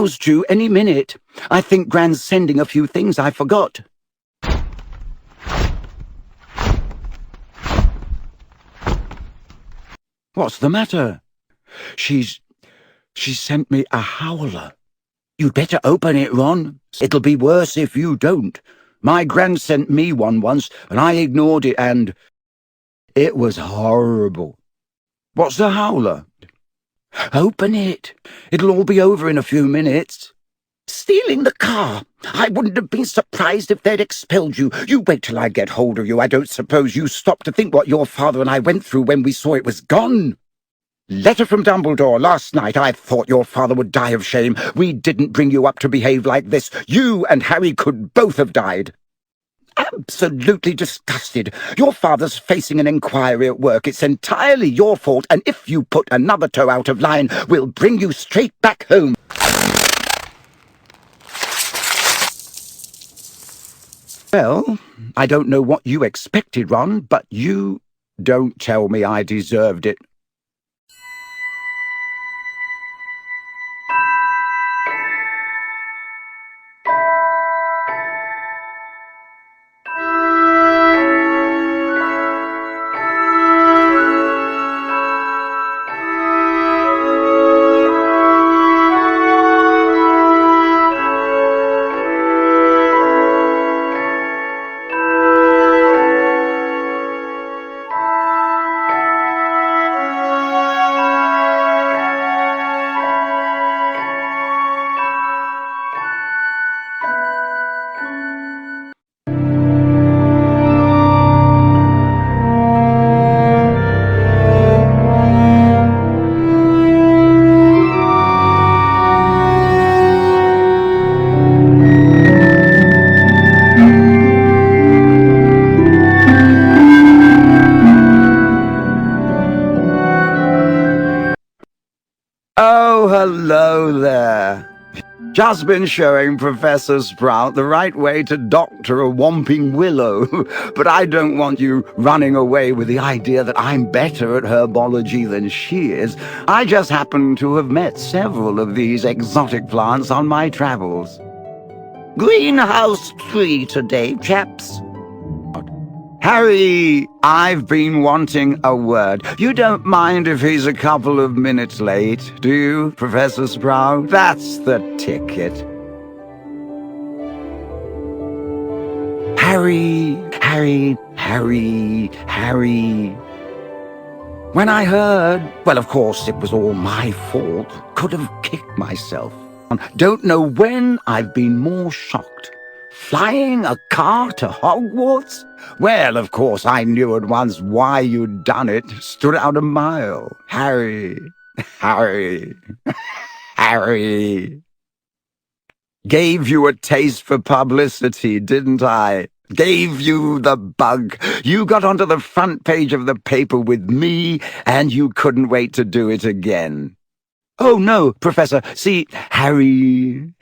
mail's due any minute. I think Gran's sending a few things I forgot. What's the matter? She's sent me a howler. You'd better open it, Ron. It'll be worse if you don't. My Gran sent me one once, and I ignored it, and it was horrible. What's a howler? Open it. It'll all be over in a few minutes. Stealing the car. I wouldn't have been surprised if they'd expelled you. You wait till I get hold of you. I don't suppose you stopped to think what your father and I went through when we saw it was gone. Letter from Dumbledore last night. I thought your father would die of shame. We didn't bring you up to behave like this. You and Harry could both have died. Absolutely disgusted. Your father's facing an inquiry at work. It's entirely your fault, and if you put another toe out of line, we'll bring you straight back home. Well, I don't know what you expected, Ron, but you don't tell me I deserved it. Oh, hello there. Just been showing Professor Sprout the right way to doctor a whomping willow, but I don't want you running away with the idea that I'm better at herbology than she is. I just happen to have met several of these exotic plants on my travels. Greenhouse tree today, chaps. Harry, I've been wanting a word. You don't mind if he's a couple of minutes late, do you, Professor Sprout? That's the ticket. Harry. When I heard, well, of course, it was all my fault. Could have kicked myself. Don't know when I've been more shocked. Flying a car to Hogwarts? Well, of course, I knew at once why you'd done it. Stood out a mile. Harry. Gave you a taste for publicity, didn't I? Gave you the bug. You got onto the front page of the paper with me, and you couldn't wait to do it again. Oh, no, Professor. See, Harry.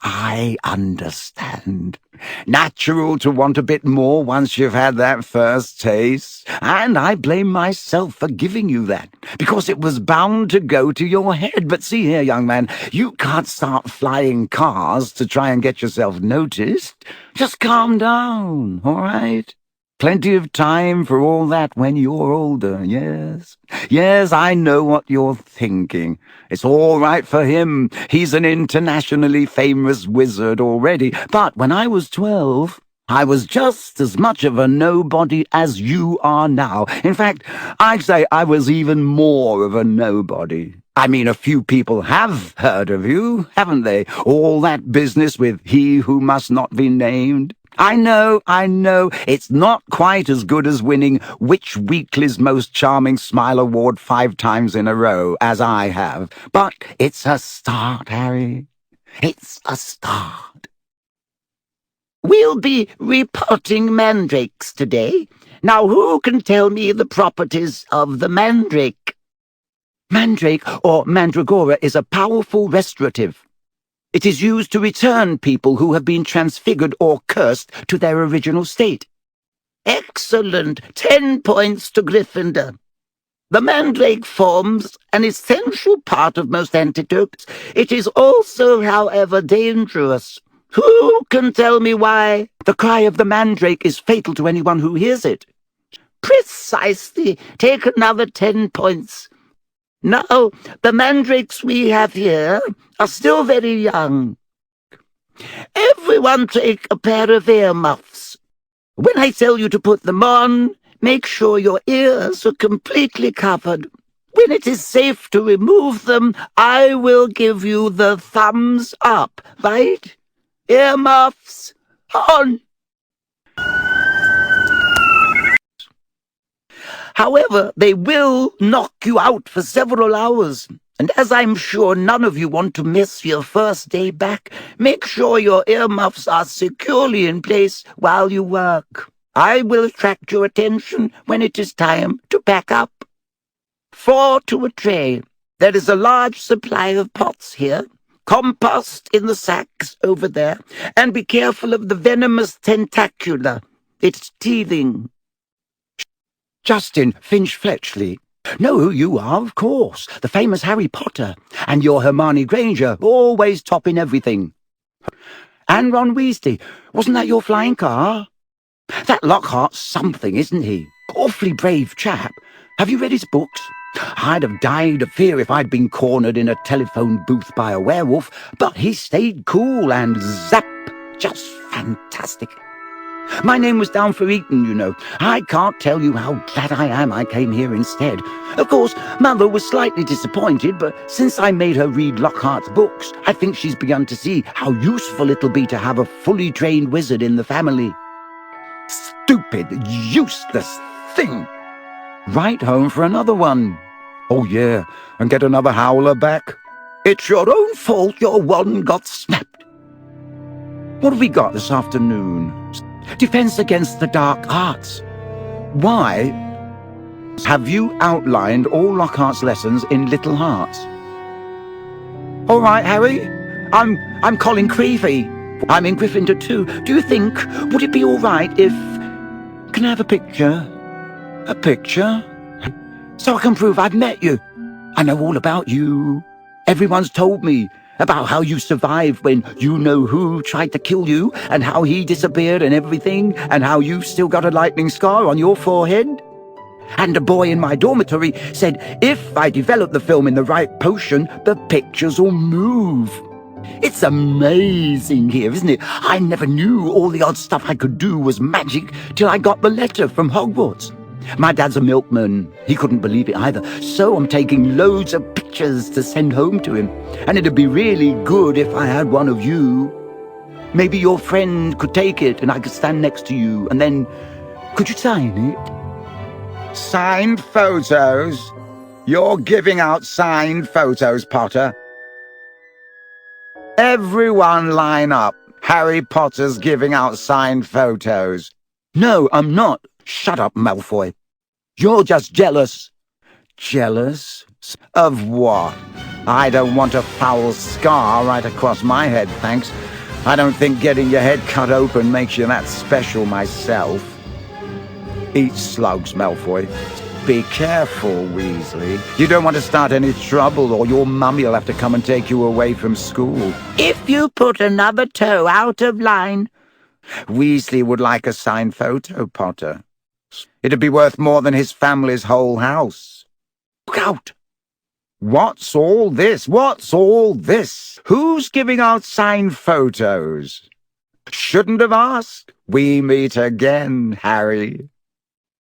I understand. Natural to want a bit more once you've had that first taste. And I blame myself for giving you that, because it was bound to go to your head. But see here, young man, you can't start flying cars to try and get yourself noticed. Just calm down, all right? Plenty of time for all that when you're older, yes? Yes, I know what you're thinking. It's all right for him. He's an internationally famous wizard already. But when I was 12, I was just as much of a nobody as you are now. In fact, I'd say I was even more of a nobody. I mean, a few people have heard of you, haven't they? All that business with He Who Must Not Be Named. I know, it's not quite as good as winning Which Weekly's Most Charming Smile Award 5 times in a row, as I have. But it's a start, Harry. It's a start. We'll be repotting mandrakes today. Now, who can tell me the properties of the mandrake? Mandrake, or mandragora, is a powerful restorative. It is used to return people who have been transfigured or cursed to their original state. Excellent! 10 points to Gryffindor. The mandrake forms an essential part of most antidotes. It is also, however, dangerous. Who can tell me why the cry of the mandrake is fatal to anyone who hears it? Precisely. Take another 10 points. Now, the mandrakes we have here are still very young. Everyone take a pair of earmuffs. When I tell you to put them on, make sure your ears are completely covered. When it is safe to remove them, I will give you the thumbs up, right? Earmuffs on! However, they will knock you out for several hours, and as I'm sure none of you want to miss your first day back, make sure your earmuffs are securely in place while you work. I will attract your attention when it is time to pack up. 4 to a tray. There is a large supply of pots here. Compost in the sacks over there, and be careful of the venomous tentacula. It's teething. Justin Finch-Fletchley. Know who you are, of course. The famous Harry Potter. And your Hermione Granger, always topping everything. And Ron Weasley. Wasn't that your flying car? That Lockhart's something, isn't he? Awfully brave chap. Have you read his books? I'd have died of fear if I'd been cornered in a telephone booth by a werewolf, but he stayed cool and zap, just fantastic. My name was down for Eton, you know. I can't tell you how glad I am I came here instead. Of course, Mother was slightly disappointed, but since I made her read Lockhart's books, I think she's begun to see how useful it'll be to have a fully trained wizard in the family. Stupid, useless thing! Write home for another one. Oh yeah, and get another howler back. It's your own fault your one got snapped. What have we got this afternoon? Defense against the dark arts. Why have you outlined all Lockhart's lessons in little hearts? All right, Harry. I'm Colin Creevey. I'm in Gryffindor too. Do you think, would it be all right if... Can I have a picture? A picture? So I can prove I've met you. I know all about you. Everyone's told me about how you survived when you-know-who tried to kill you, and how he disappeared and everything, and how you've still got a lightning scar on your forehead. And a boy in my dormitory said if I develop the film in the right potion, the pictures will move. It's amazing here, isn't it? I never knew all the odd stuff I could do was magic till I got the letter from Hogwarts. My dad's a milkman. He couldn't believe it either, so I'm taking loads of pictures to send home to him. And it'd be really good if I had one of you. Maybe your friend could take it and I could stand next to you, and then could you sign it? Signed photos? You're giving out signed photos, Potter. Everyone line up. Harry Potter's giving out signed photos. No, I'm not. Shut up, Malfoy. You're just jealous. Jealous? Of what? I don't want a foul scar right across my head, thanks. I don't think getting your head cut open makes you that special myself. Eat slugs, Malfoy. Be careful, Weasley. You don't want to start any trouble, or your mummy will have to come and take you away from school. If you put another toe out of line... Weasley would like a signed photo, Potter. It'd be worth more than his family's whole house. Look out! What's all this? What's all this? Who's giving out signed photos? Shouldn't have asked. We meet again, Harry.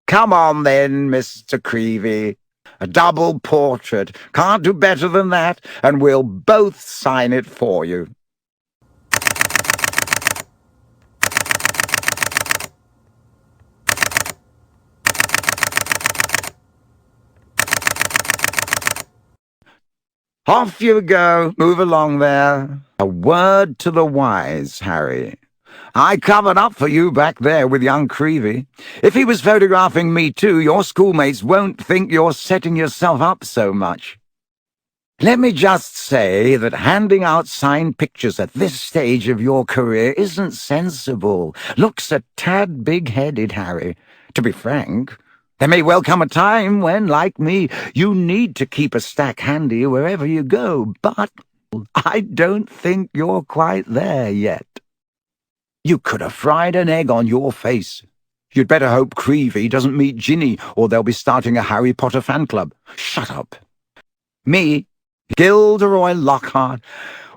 Come on then, Mr. Creevey. A double portrait. Can't do better than that, and we'll both sign it for you. Off you go. Move along there. A word to the wise, Harry. I covered up for you back there with young Creevey. If he was photographing me too, your schoolmates won't think you're setting yourself up so much. Let me just say that handing out signed pictures at this stage of your career isn't sensible. Looks a tad big-headed, Harry. To be frank, There may well come a time when, like me, you need to keep a stack handy wherever you go, but I don't think you're quite there yet. You could have fried an egg on your face. You'd better hope Creevey doesn't meet Ginny, or they'll be starting a Harry Potter fan club. Shut up. Me, Gilderoy Lockhart,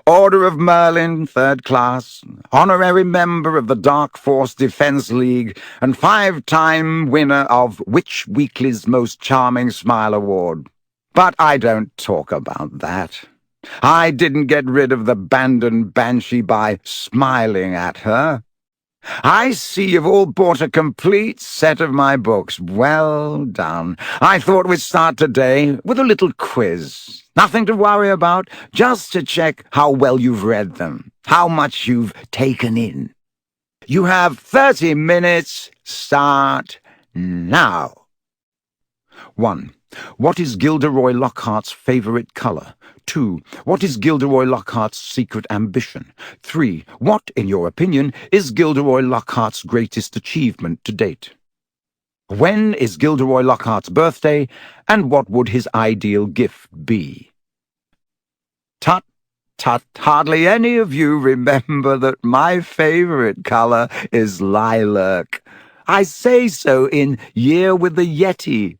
Order of Merlin, 3rd class, honorary member of the Dark Force Defense League, and 5-time winner of Which Weekly's Most Charming Smile Award. But I don't talk about that. I didn't get rid of the abandoned banshee by smiling at her. I see you've all bought a complete set of my books. Well done. I thought we'd start today with a little quiz. Nothing to worry about, just to check how well you've read them, how much you've taken in. You have 30 minutes. Start now. 1. What is Gilderoy Lockhart's favourite colour? 2. What is Gilderoy Lockhart's secret ambition? 3. What, in your opinion, is Gilderoy Lockhart's greatest achievement to date? When is Gilderoy Lockhart's birthday, and what would his ideal gift be? Tut, tut, hardly any of you remember that my favourite colour is lilac. I say so in Year with the Yeti.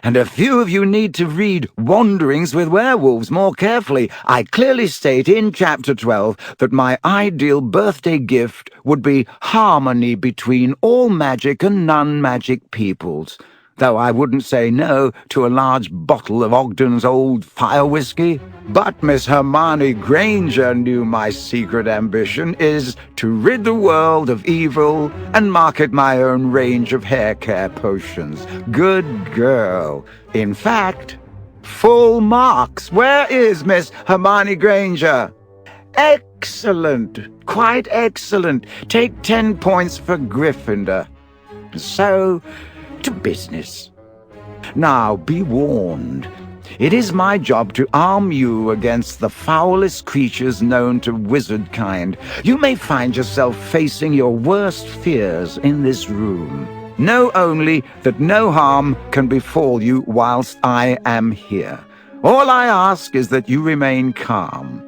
And a few of you need to read Wanderings with Werewolves more carefully. I clearly state in Chapter 12 that my ideal birthday gift would be harmony between all magic and non-magic peoples, though I wouldn't say no to a large bottle of Ogden's old fire whiskey. But Miss Hermione Granger knew my secret ambition is to rid the world of evil and market my own range of hair care potions. Good girl. In fact, full marks. Where is Miss Hermione Granger? Excellent. Quite excellent. Take 10 points for Gryffindor. So, to business. Now, be warned. It is my job to arm you against the foulest creatures known to wizard kind. You may find yourself facing your worst fears in this room. Know only that no harm can befall you whilst I am here. All I ask is that you remain calm.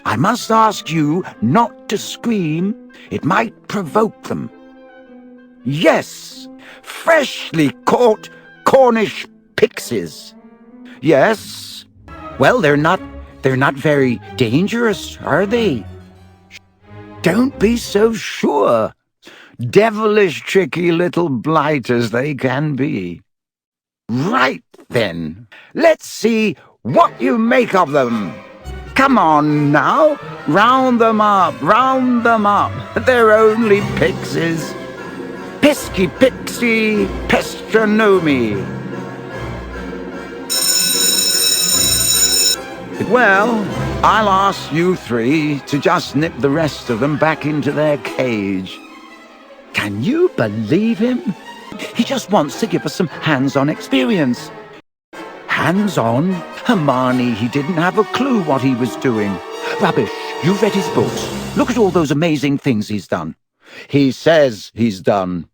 I must ask you not to scream. It might provoke them. Yes, freshly caught Cornish pixies. Yes. Well, they're not very dangerous, are they? Don't be so sure. Devilish tricky little blighters they can be. Right then, let's see what you make of them. Come on now, round them up, round them up. They're only pixies. Pisky pixie pestronomy. Well, I'll ask you three to just nip the rest of them back into their cage. Can you believe him? He just wants to give us some hands-on experience. Hands-on? Hermione, he didn't have a clue what he was doing. Rubbish, you've read his books. Look at all those amazing things he's done. He says he's done.